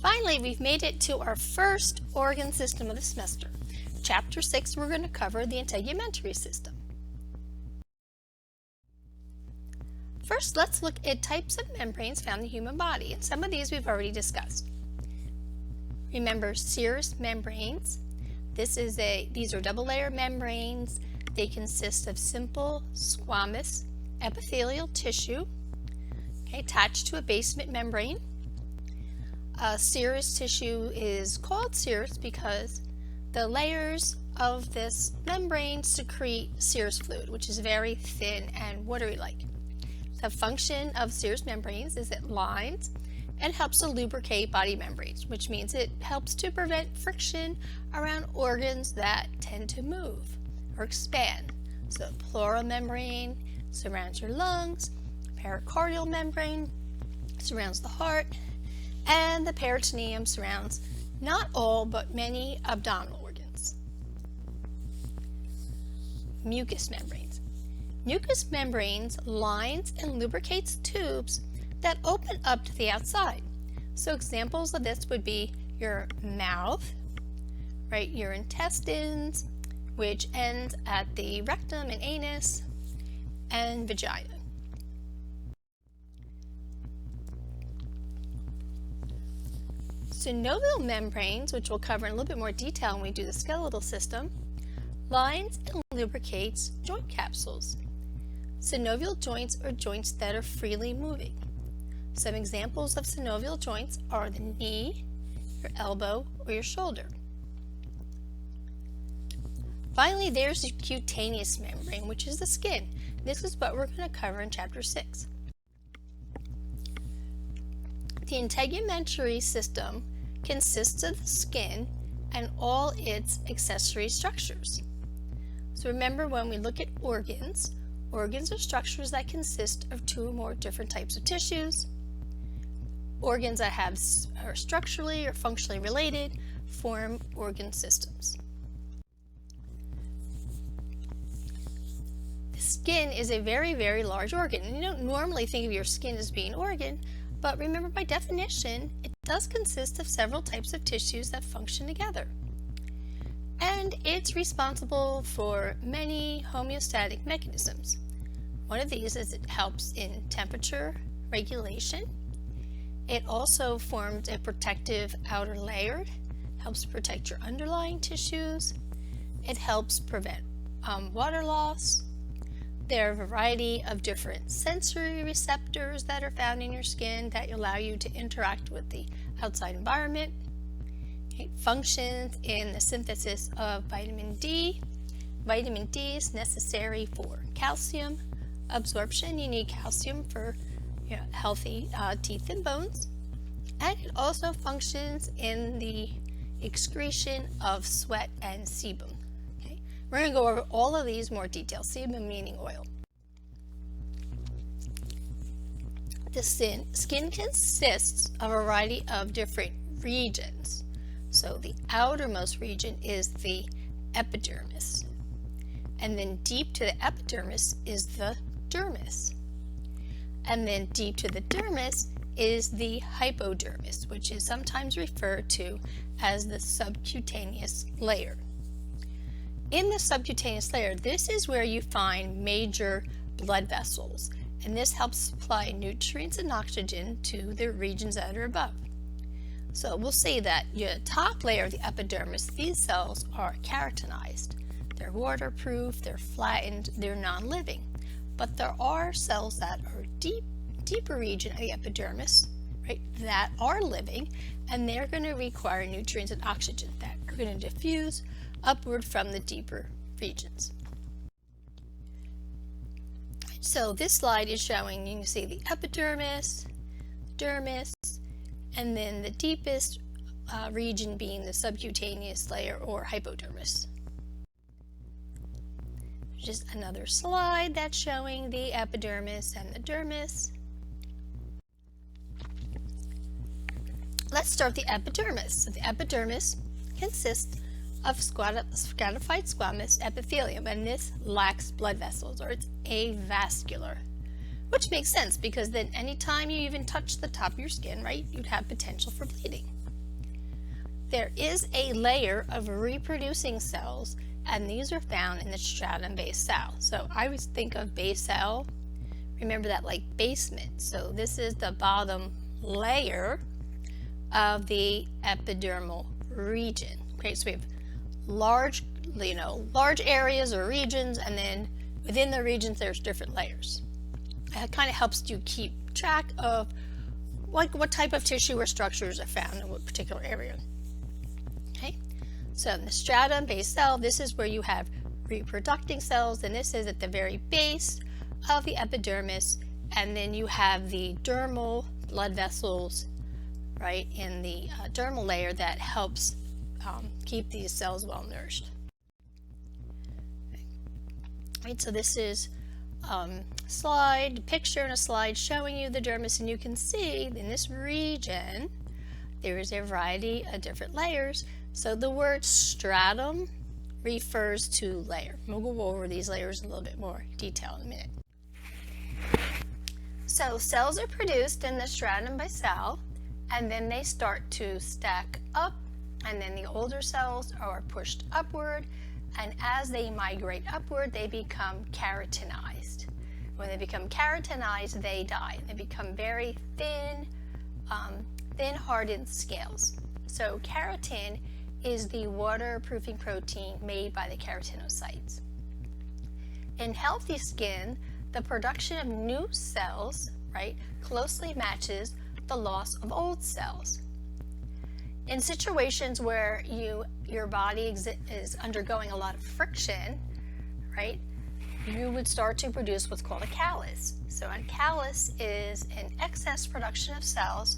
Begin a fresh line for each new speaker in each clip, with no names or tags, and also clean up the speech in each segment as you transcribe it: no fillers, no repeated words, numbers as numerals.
Finally, we've made it to our first organ system of the semester. Chapter 6, we're going to cover the integumentary system. First, let's look at types of membranes found in the human body, and some of these we've already discussed. Remember serous membranes. These are double-layer membranes. They consist of simple squamous epithelial tissue attached to a basement membrane. Serous tissue is called serous because the layers of this membrane secrete serous fluid, which is very thin and watery-like. The function of serous membranes is it lines and helps to lubricate body membranes, which means it helps to prevent friction around organs that tend to move or expand. So pleural membrane surrounds your lungs, pericardial membrane surrounds the heart, and the peritoneum surrounds not all but many abdominal organs. Mucous membranes. Mucous membranes lines and lubricates tubes that open up to the outside. So examples of this would be your mouth, your intestines, which ends at the rectum and anus, and vagina. Synovial membranes, which we'll cover in a little bit more detail when we do the skeletal system, lines and lubricates joint capsules. Synovial joints are joints that are freely moving. Some examples of synovial joints are the knee, your elbow, or your shoulder. Finally, there's the cutaneous membrane, which is the skin. This is what we're going to cover in Chapter 6. The integumentary system consists of the skin and all its accessory structures. So remember, when we look at organs, organs are structures that consist of two or more different types of tissues. Organs that are structurally or functionally related form organ systems. The skin is a very, very large organ, and you don't normally think of your skin as being an organ, but remember, by definition, it does consist of several types of tissues that function together. And it's responsible for many homeostatic mechanisms. One of these is it helps in temperature regulation. It also forms a protective outer layer, helps protect your underlying tissues. It helps prevent water loss. There are a variety of different sensory receptors that are found in your skin that allow you to interact with the outside environment. It functions in the synthesis of vitamin D. Vitamin D is necessary for calcium absorption. You need calcium for healthy teeth and bones. And it also functions in the excretion of sweat and sebum. We're going to go over all of these in more detail. Sebum meaning oil. The skin consists of a variety of different regions. So the outermost region is the epidermis. And then deep to the epidermis is the dermis. And then deep to the dermis is the hypodermis, which is sometimes referred to as the subcutaneous layer. In the subcutaneous layer, this is where you find major blood vessels, and this helps supply nutrients and oxygen to the regions that are above. So we'll see that your top layer of the epidermis, these cells are keratinized. They're waterproof, they're flattened, they're non-living. But there are cells that are deeper region of the epidermis, that are living, and they're going to require nutrients and oxygen that are going to diffuse upward from the deeper regions. So this slide is showing, you can see the epidermis, dermis, and then the deepest region being the subcutaneous layer or hypodermis. Just another slide that's showing the epidermis and the dermis. Let's start with the epidermis. So the epidermis consists of stratified squamous epithelium, and this lacks blood vessels, or it's avascular, which makes sense because then anytime you even touch the top of your skin, you'd have potential for bleeding. There is a layer of reproducing cells, and these are found in the stratum-based cell. So I always think of base cell, remember that like basement. So this is the bottom layer of the epidermal region. Okay, so we have large areas or regions, and then within the regions there's different layers. It kind of helps you keep track of like what type of tissue or structures are found in what particular area. Okay, so in the stratum-based cell, this is where you have reproducing cells, and this is at the very base of the epidermis, and then you have the dermal blood vessels, right, in the dermal layer that helps keep these cells well nourished. Right, so this is picture in a slide showing you the dermis, and you can see in this region there is a variety of different layers. So the word stratum refers to layer. We'll go over these layers in a little bit more detail in a minute. So cells are produced in the stratum by cell, and then they start to stack up, and then the older cells are pushed upward, and as they migrate upward, they become keratinized. When they become keratinized, they die. They become very thin, hardened scales. So keratin is the waterproofing protein made by the keratinocytes. In healthy skin, the production of new cells, right, closely matches the loss of old cells. In situations where your body is undergoing a lot of friction, right, you would start to produce what's called a callus. So a callus is an excess production of cells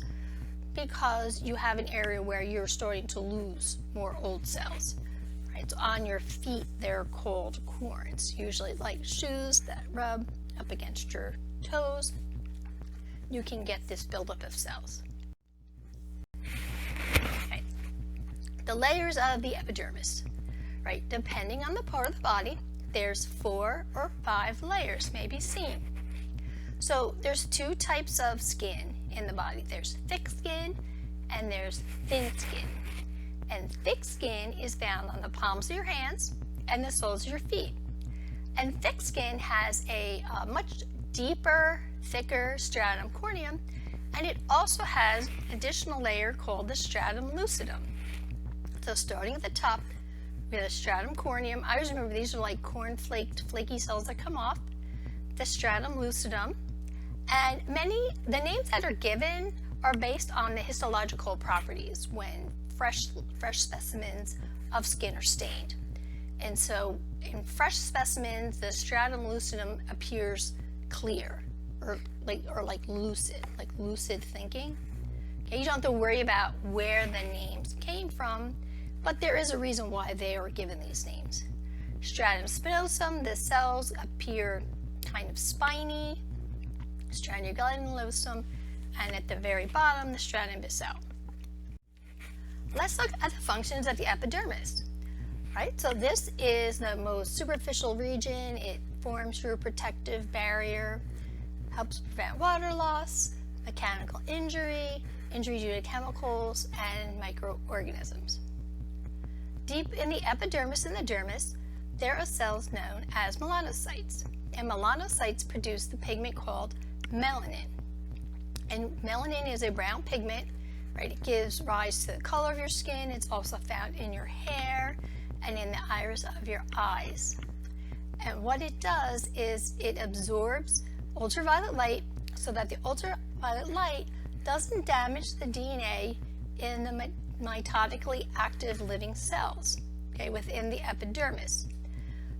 because you have an area where you're starting to lose more old cells. Right? So on your feet, they're called corns, usually like shoes that rub up against your toes. You can get this buildup of cells. Okay. The layers of the epidermis, right? Depending on the part of the body, there's 4 or 5 layers may be seen. So there's 2 types of skin in the body. There's thick skin and there's thin skin. And thick skin is found on the palms of your hands and the soles of your feet. And thick skin has a much deeper, thicker stratum corneum, and it also has an additional layer called the stratum lucidum. So starting at the top, we have the stratum corneum. I always remember these are like corn-flaked, flaky cells that come off. The stratum lucidum. And the names that are given are based on the histological properties when fresh specimens of skin are stained. And so in fresh specimens, the stratum lucidum appears clear or like lucid thinking. Okay, you don't have to worry about where the names came from, but there is a reason why they are given these names. Stratum spinosum, the cells appear kind of spiny. Stratum glandulosum, and at the very bottom, the stratum basale. Let's look at the functions of the epidermis. Right, so this is the most superficial region. It forms through a protective barrier, helps prevent water loss, mechanical injury, injury due to chemicals, and microorganisms. Deep in the epidermis and the dermis, there are cells known as melanocytes. And melanocytes produce the pigment called melanin. And melanin is a brown pigment, right? It gives rise to the color of your skin. It's also found in your hair and in the iris of your eyes. And what it does is it absorbs ultraviolet light so that the ultraviolet light doesn't damage the DNA in the mitotically active living cells, okay, within the epidermis.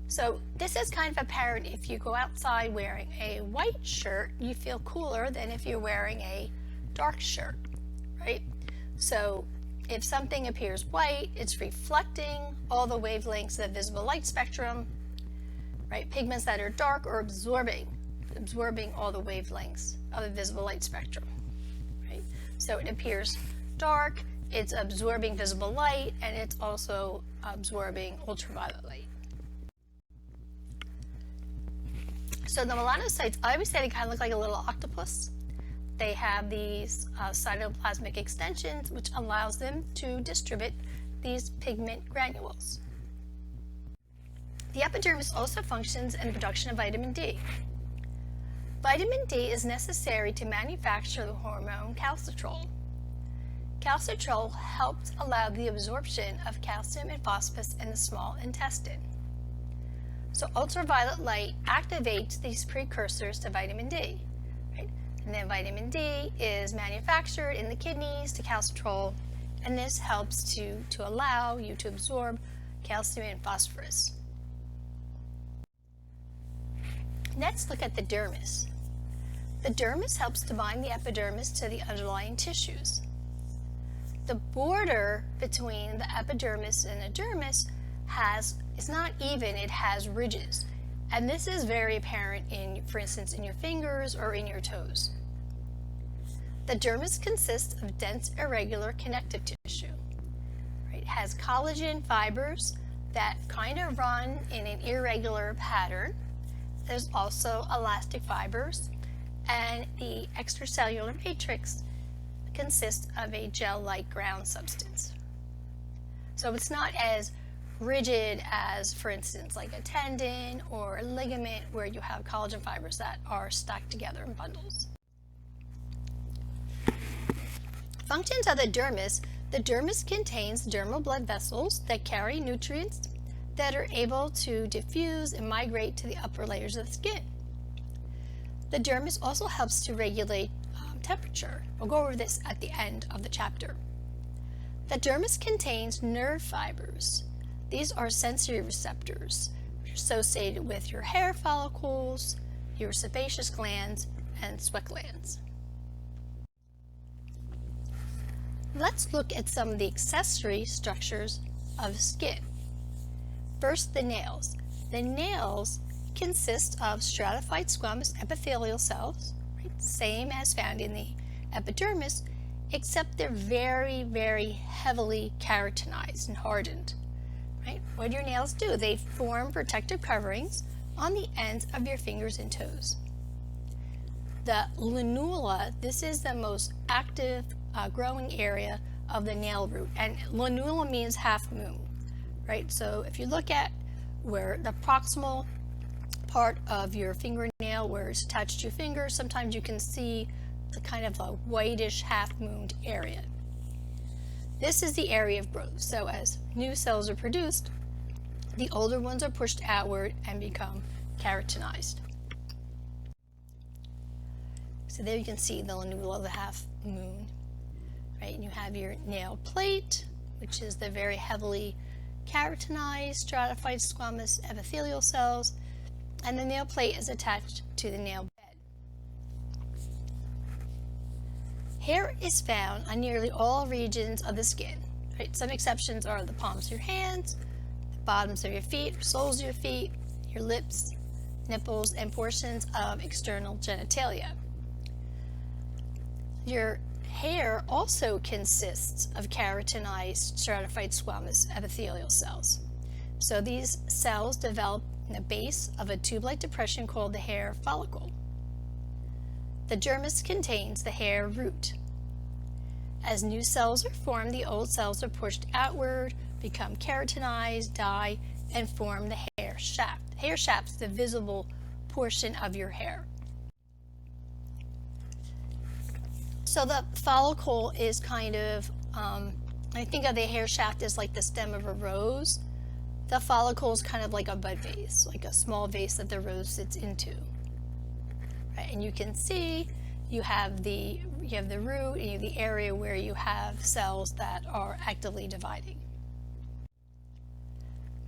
So this is kind of apparent if you go outside wearing a white shirt, you feel cooler than if you're wearing a dark shirt, right? So if something appears white, it's reflecting all the wavelengths of the visible light spectrum, right? Pigments that are dark are absorbing all the wavelengths of the visible light spectrum, right? So it appears dark, it's absorbing visible light, and it's also absorbing ultraviolet light. So the melanocytes, I always say they kind of look like a little octopus. they have these cytoplasmic extensions, which allows them to distribute these pigment granules. The epidermis also functions in the production of vitamin D. Vitamin D is necessary to manufacture the hormone calcitrol. Calcitrol helps allow the absorption of calcium and phosphorus in the small intestine. So ultraviolet light activates these precursors to vitamin D, right? And then vitamin D is manufactured in the kidneys to calcitrol, and this helps to allow you to absorb calcium and phosphorus. Let's look at the dermis. The dermis helps to bind the epidermis to the underlying tissues. The border between the epidermis and the dermis is not even, it has ridges. And this is very apparent for instance, in your fingers or in your toes. The dermis consists of dense, irregular connective tissue. Right? It has collagen fibers that kind of run in an irregular pattern. There's also elastic fibers, and the extracellular matrix consists of a gel-like ground substance. So it's not as rigid as, for instance, like a tendon or a ligament where you have collagen fibers that are stacked together in bundles. Functions of the dermis contains dermal blood vessels that carry nutrients that are able to diffuse and migrate to the upper layers of the skin. The dermis also helps to regulate temperature. We'll go over this at the end of the chapter. The dermis contains nerve fibers. These are sensory receptors associated with your hair follicles, your sebaceous glands, and sweat glands. Let's look at some of the accessory structures of skin. First, the nails. The nails consist of stratified squamous epithelial cells, right? Same as found in the epidermis, except they're very, very heavily keratinized and hardened. Right? What do your nails do? They form protective coverings on the ends of your fingers and toes. The lunula, this is the most active growing area of the nail root, and lunula means half moon, right? So if you look at where the proximal part of your fingernail where it's attached to your finger, sometimes you can see the kind of a whitish half-mooned area. This is the area of growth. So as new cells are produced, the older ones are pushed outward and become keratinized. So there you can see the lunula, the half moon, right? And you have your nail plate, which is the very heavily keratinized, stratified squamous epithelial cells, and the nail plate is attached to the nail bed. Hair is found on nearly all regions of the skin, right? Some exceptions are the palms of your hands, the bottoms of your feet, soles of your feet, your lips, nipples, and portions of external genitalia. Your hair also consists of keratinized stratified squamous epithelial cells. So these cells develop in the base of a tube-like depression called the hair follicle. The dermis contains the hair root. As new cells are formed, the old cells are pushed outward, become keratinized, die, and form the hair shaft. The hair shaft is the visible portion of your hair. So the follicle is kind of, I think of the hair shaft as like the stem of a rose. The follicle is kind of like a bud vase, like a small vase that the rose sits into. Right? And you can see you have the root and you have the area where you have cells that are actively dividing.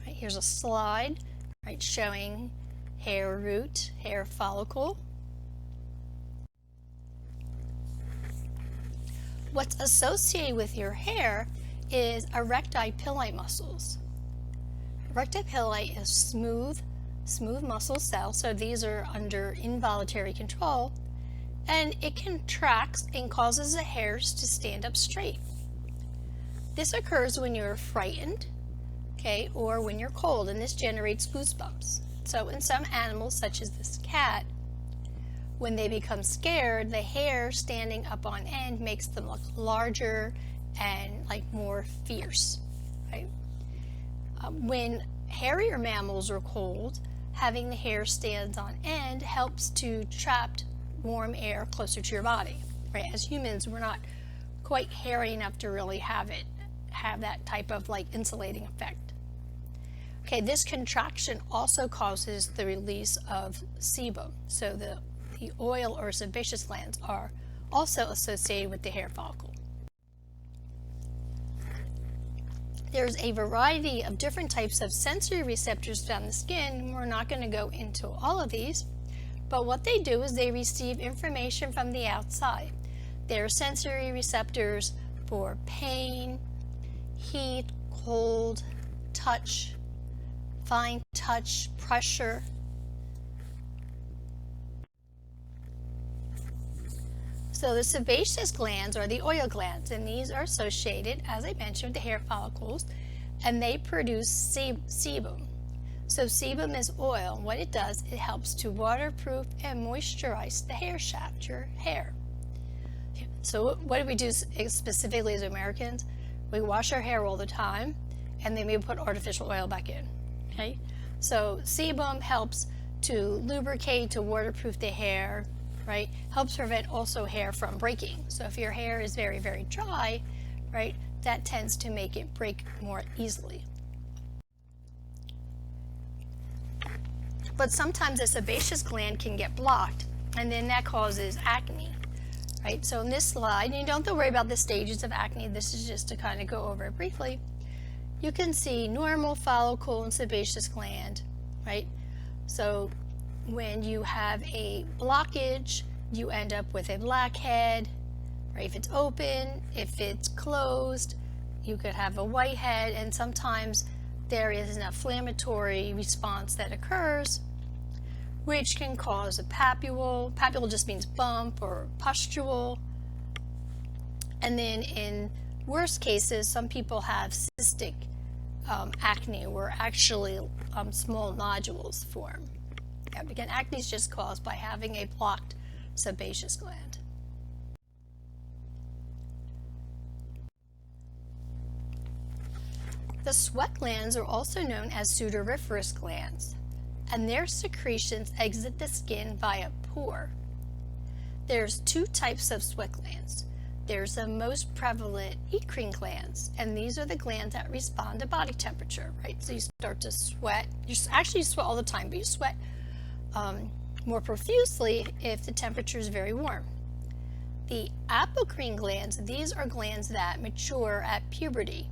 Right, here's a slide, right, showing hair root, hair follicle. What's associated with your hair is erecti pilli muscles. Erecti pilli is smooth muscle cells, so these are under involuntary control, and it contracts and causes the hairs to stand up straight. This occurs when you're frightened, okay, or when you're cold, and this generates goosebumps. So in some animals, such as this cat, when they become scared, the hair standing up on end makes them look larger and like more fierce, right? When hairier mammals are cold, having the hair stand on end helps to trap warm air closer to your body, right? As humans, we're not quite hairy enough to really have that type of like insulating effect. Okay, this contraction also causes the release of sebum. So the oil or sebaceous glands are also associated with the hair follicle. There's a variety of different types of sensory receptors found in the skin. We're not going to go into all of these, but what they do is they receive information from the outside. There are sensory receptors for pain, heat, cold, touch, fine touch, pressure. So the sebaceous glands are the oil glands, and these are associated, as I mentioned, with the hair follicles, and they produce sebum. So sebum is oil. What it does, it helps to waterproof and moisturize the hair shaft, your hair. So what do we do specifically as Americans? We wash our hair all the time, and then we put artificial oil back in, okay? So sebum helps to lubricate, to waterproof the hair, right? Helps prevent also hair from breaking. So if your hair is very, very dry, right, that tends to make it break more easily. But sometimes the sebaceous gland can get blocked, and then that causes acne, right? So in this slide, you don't have to worry about the stages of acne. This is just to kind of go over it briefly. You can see normal follicle and sebaceous gland, right? So when you have a blockage, you end up with a blackhead, right? If it's open, if it's closed, you could have a whitehead, and sometimes there is an inflammatory response that occurs, which can cause a papule. Papule just means bump or pustule. And then in worst cases, some people have cystic acne, where actually small nodules form. Again, acne is just caused by having a blocked sebaceous gland. The sweat glands are also known as sudoriferous glands, and their secretions exit the skin via pore. There's two types of sweat glands. There's the most prevalent eccrine glands, and these are the glands that respond to body temperature, right? So you start to sweat. You sweat all the time, but you sweat more profusely if the temperature is very warm. The apocrine glands, these are glands that mature at puberty,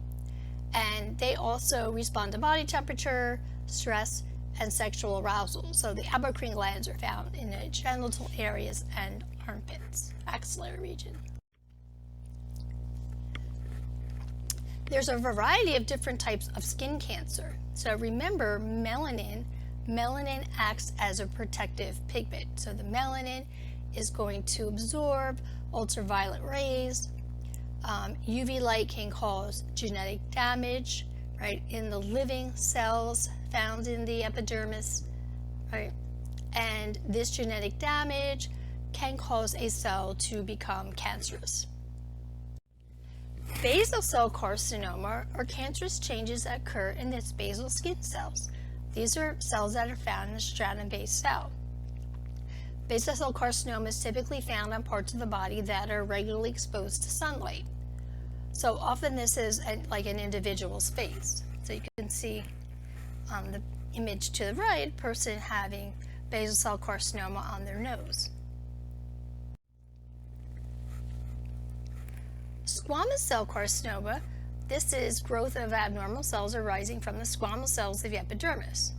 and they also respond to body temperature, stress, and sexual arousal. So the apocrine glands are found in the genital areas and armpits, axillary region. There's a variety of different types of skin cancer. So remember, melanin acts as a protective pigment. So the melanin is going to absorb ultraviolet rays. UV light can cause genetic damage, right, in the living cells found in the epidermis, right? And this genetic damage can cause a cell to become cancerous. Basal cell carcinoma are cancerous changes that occur in its basal skin cells. These are cells that are found in the stratum-based cell. Basal cell carcinoma is typically found on parts of the body that are regularly exposed to sunlight. So often this is like an individual's face. So you can see on the image to the right, a person having basal cell carcinoma on their nose. Squamous cell carcinoma, this is growth of abnormal cells arising from the squamous cells of the epidermis.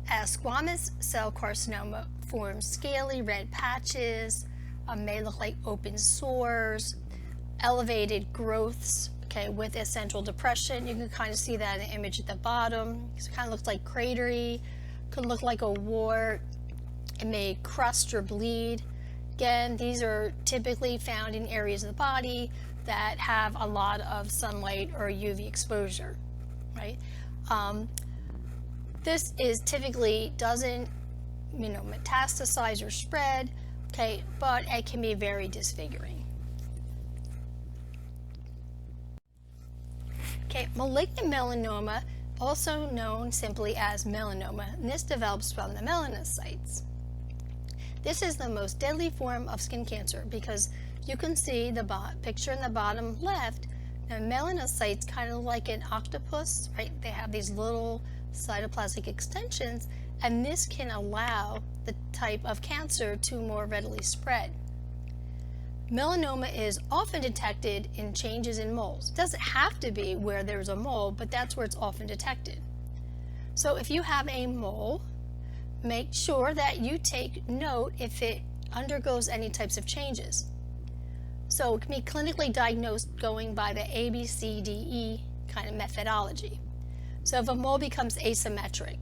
As squamous cell carcinoma forms scaly red patches, may look like open sores, elevated growths, okay, with a central depression. You can kind of see that in the image at the bottom. It kind of looks like cratery, could look like a wart. It may crust or bleed. Again, these are typically found in areas of the body that have a lot of sunlight or UV exposure, right? This is typically doesn't, metastasize or spread, Okay, but it can be very disfiguring. Okay, malignant melanoma, also known simply as melanoma, and this develops from the melanocytes. This is the most deadly form of skin cancer because you can see the picture in the bottom left. The melanocytes kind of like an octopus, right? They have these little cytoplasmic extensions, and this can allow the type of cancer to more readily spread. Melanoma is often detected in changes in moles. It doesn't have to be where there's a mole, but that's where it's often detected. So if you have a mole, make sure that you take note if it undergoes any types of changes. So it can be clinically diagnosed going by the ABCDE kind of methodology. So if a mole becomes asymmetric,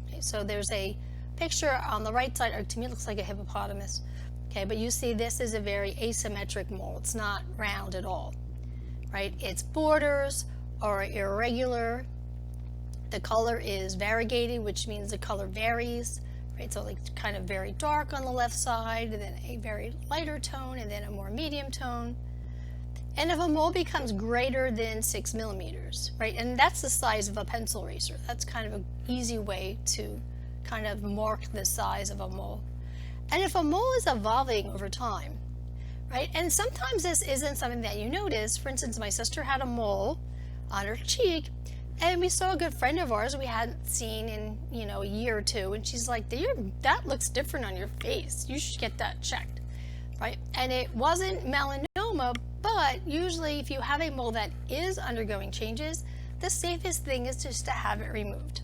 okay, so there's a picture on the right side, or to me it looks like a hippopotamus, okay, but you see this is a very asymmetric mole. It's not round at all, right? Its borders are irregular. The color is variegated, which means the color varies, right? So like kind of very dark on the left side, and then a very lighter tone, and then a more medium tone. And if a mole becomes greater than 6 millimeters, right? And that's the size of a pencil eraser. That's kind of an easy way to kind of mark the size of a mole. And if a mole is evolving over time, right? And sometimes this isn't something that you notice. For instance, my sister had a mole on her cheek, and we saw a good friend of ours we hadn't seen in, a year or two, and she's like, that looks different on your face. You should get that checked, right? And it wasn't melanoma, but usually if you have a mole that is undergoing changes, the safest thing is just to have it removed.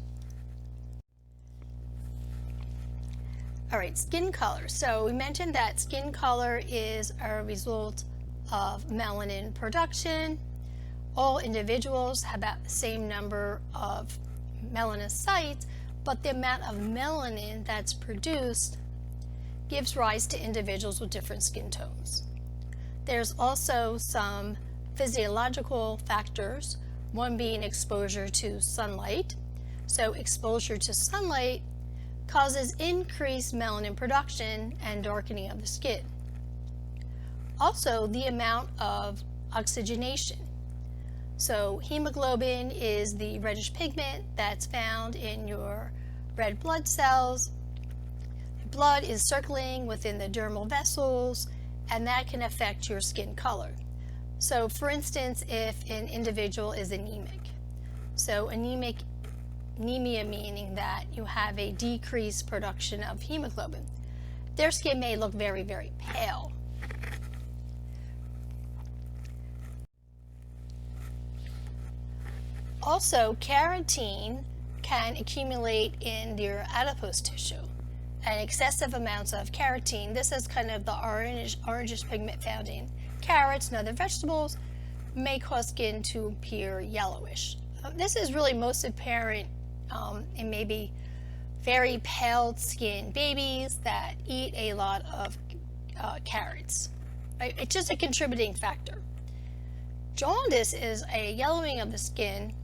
All right, skin color. So we mentioned that skin color is a result of melanin production. All individuals have about the same number of melanocytes, but the amount of melanin that's produced gives rise to individuals with different skin tones. There's also some physiological factors, one being exposure to sunlight. So exposure to sunlight causes increased melanin production and darkening of the skin. Also, the amount of oxygenation. So hemoglobin is the reddish pigment that's found in your red blood cells. Blood is circulating within the dermal vessels, and that can affect your skin color. So for instance, if an individual is anemic, so anemia meaning that you have a decreased production of hemoglobin, their skin may look very, very pale. Also, keratin can accumulate in your adipose tissue, and excessive amounts of keratin, this is kind of the orangish pigment found in carrots and other vegetables, may cause skin to appear yellowish. This is really most apparent in maybe very pale skinned babies that eat a lot of carrots. Right? It's just a contributing factor. Jaundice is a yellowing of the skin,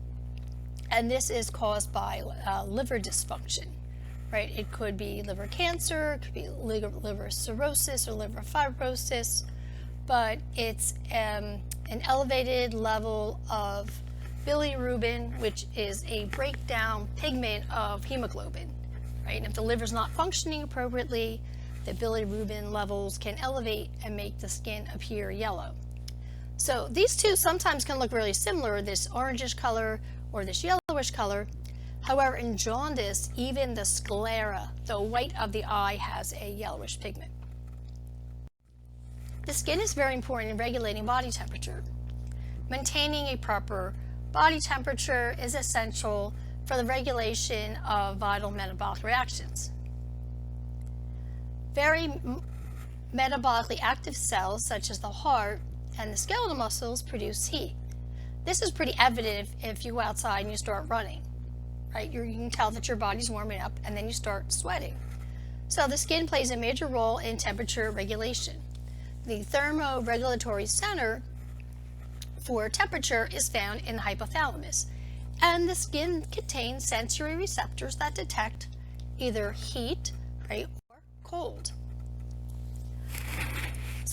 and this is caused by liver dysfunction. Right? It could be liver cancer, it could be liver cirrhosis or liver fibrosis, but it's an elevated level of bilirubin, which is a breakdown pigment of hemoglobin. Right? And if the liver's not functioning appropriately, the bilirubin levels can elevate and make the skin appear yellow. So these two sometimes can look really similar, this orangish color or this yellowish color. However, in jaundice, even the sclera, the white of the eye, has a yellowish pigment. The skin is very important in regulating body temperature. Maintaining a proper body temperature is essential for the regulation of vital metabolic reactions. Very metabolically active cells, such as the heart and the skeletal muscles, produce heat. This is pretty evident if you go outside and you start running. Right? You can tell that your body's warming up, and then you start sweating. So the skin plays a major role in temperature regulation. The thermoregulatory center for temperature is found in the hypothalamus, and the skin contains sensory receptors that detect either heat, right, or cold.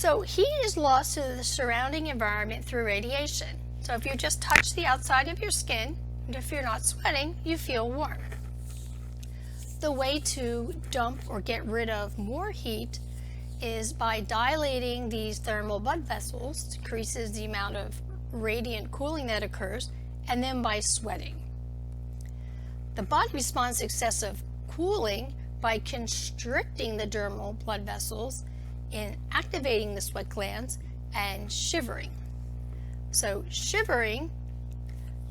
So heat is lost to the surrounding environment through radiation. So if you just touch the outside of your skin, and if you're not sweating, you feel warm. The way to dump or get rid of more heat is by dilating these thermal blood vessels, decreases the amount of radiant cooling that occurs, and then by sweating. The body responds to excessive cooling by constricting the dermal blood vessels and activating the sweat glands and shivering. So shivering,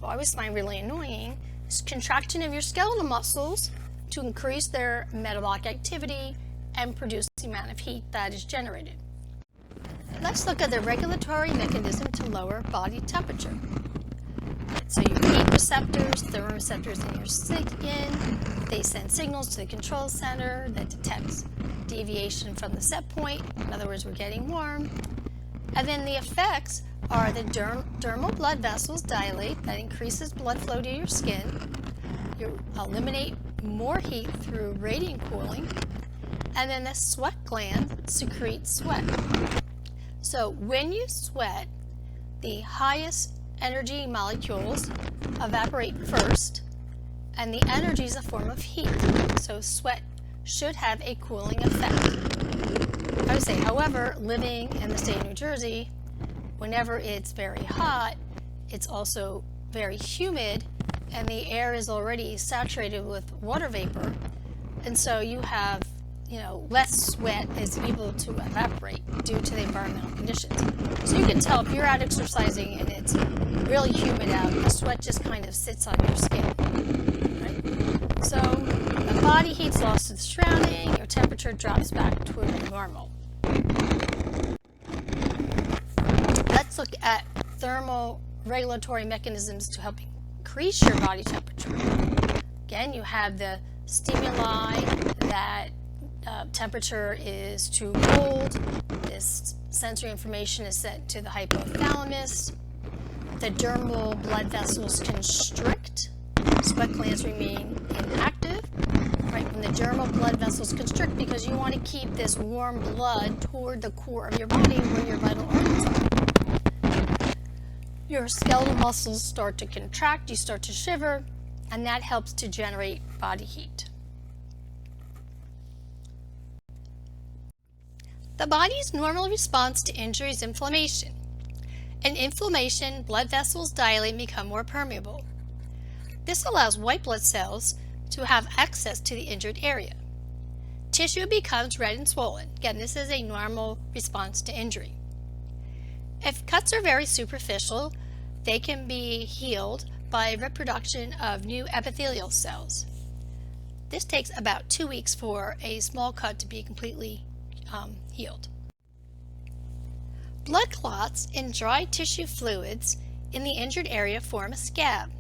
what I always find really annoying, is contraction of your skeletal muscles to increase their metabolic activity and produce the amount of heat that is generated. Let's look at the regulatory mechanism to lower body temperature. So your heat receptors, thermoreceptors in your skin, they send signals to the control center that detects deviation from the set point. In other words, we're getting warm. And then the effects are the dermal blood vessels dilate, that increases blood flow to your skin. You eliminate more heat through radiant cooling. And then the sweat gland secretes sweat. So when you sweat, the highest energy molecules evaporate first, and the energy is a form of heat. So sweat should have a cooling effect. I would say, however, living in the state of New Jersey, whenever it's very hot, it's also very humid, and the air is already saturated with water vapor, and so you have less sweat is able to evaporate due to the environmental conditions. So you can tell if you're out exercising and it's really humid out, the sweat just kind of sits on your skin, right? So the body heat's lost to the surrounding, your temperature drops back to normal. Let's look at thermal regulatory mechanisms to help increase your body temperature. Again, you have the stimuli that temperature is too cold. This sensory information is sent to the hypothalamus. The dermal blood vessels constrict. Sweat glands remain inactive. Right, when the dermal blood vessels constrict, because you want to keep this warm blood toward the core of your body where your vital organs are. Your skeletal muscles start to contract, you start to shiver, and that helps to generate body heat. The body's normal response to injury is inflammation. In inflammation, blood vessels dilate and become more permeable. This allows white blood cells to have access to the injured area. Tissue becomes red and swollen. Again, this is a normal response to injury. If cuts are very superficial, they can be healed by reproduction of new epithelial cells. This takes about 2 weeks for a small cut to be completely healed. Blood clots in dry tissue fluids in the injured area form a scab.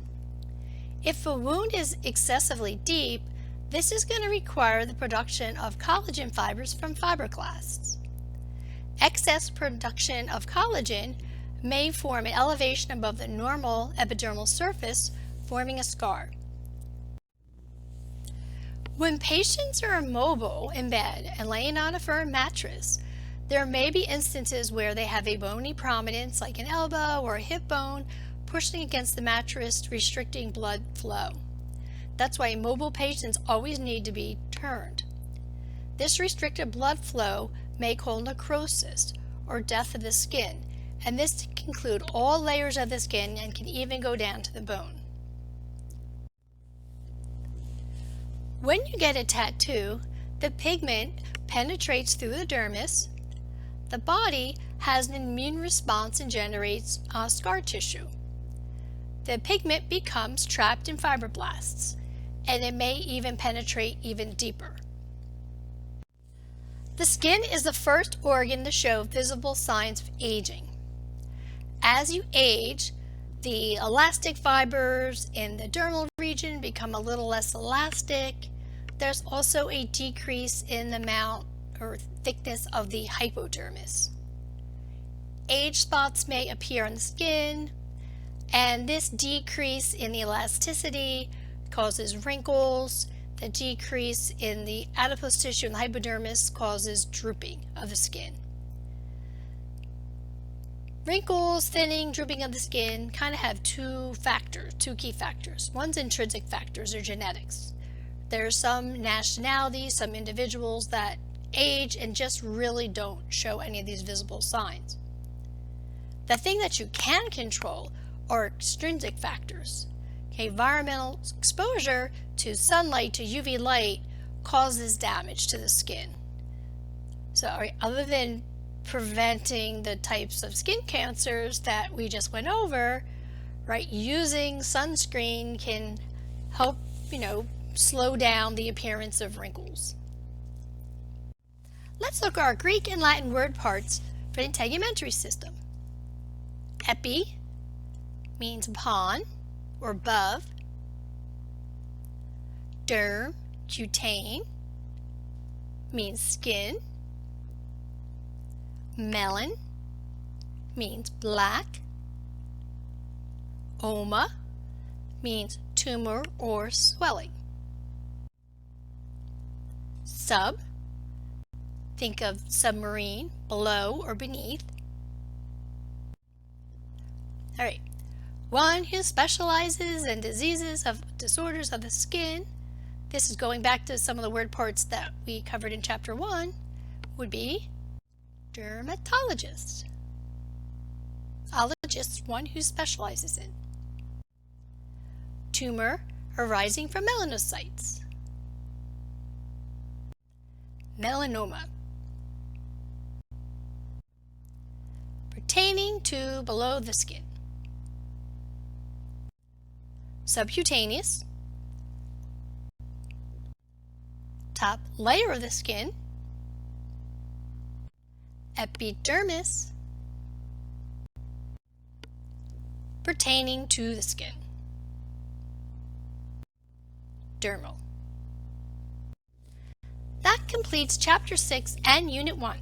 If a wound is excessively deep, this is going to require the production of collagen fibers from fibroblasts. Excess production of collagen may form an elevation above the normal epidermal surface, forming a scar. When patients are immobile in bed and laying on a firm mattress, there may be instances where they have a bony prominence like an elbow or a hip bone pushing against the mattress, restricting blood flow. That's why immobile patients always need to be turned. This restricted blood flow may cause necrosis or death of the skin, and this can include all layers of the skin and can even go down to the bone. When you get a tattoo, the pigment penetrates through the dermis. The body has an immune response and generates scar tissue. The pigment becomes trapped in fibroblasts, and it may even penetrate even deeper. The skin is the first organ to show visible signs of aging. As you age, the elastic fibers in the dermal region become a little less elastic. There's also a decrease in the amount or thickness of the hypodermis. Age spots may appear on the skin, and this decrease in the elasticity causes wrinkles. The decrease in the adipose tissue in the hypodermis causes drooping of the skin. Wrinkles, thinning, drooping of the skin kind of have two key factors. One's intrinsic factors or genetics. There's some nationalities, some individuals that age and just really don't show any of these visible signs. The thing that you can control are extrinsic factors. Okay, environmental exposure to sunlight, to UV light, causes damage to the skin. So other than preventing the types of skin cancers that we just went over, right, using sunscreen can help, slow down the appearance of wrinkles. Let's look at our Greek and Latin word parts for the integumentary system. Epi means upon or above. Derm, cutane, means skin. Melon means black. Oma means tumor or swelling. Sub, think of submarine, below or beneath. All right, one who specializes in disorders of the skin, this is going back to some of the word parts that we covered in chapter 1, would be dermatologist. Ologist, one who specializes in. Tumor arising from melanocytes. Melanoma. Pertaining to below the skin. Subcutaneous. Top layer of the skin. Epidermis. Pertaining to the skin. Dermal. That completes Chapter 6 and Unit 1.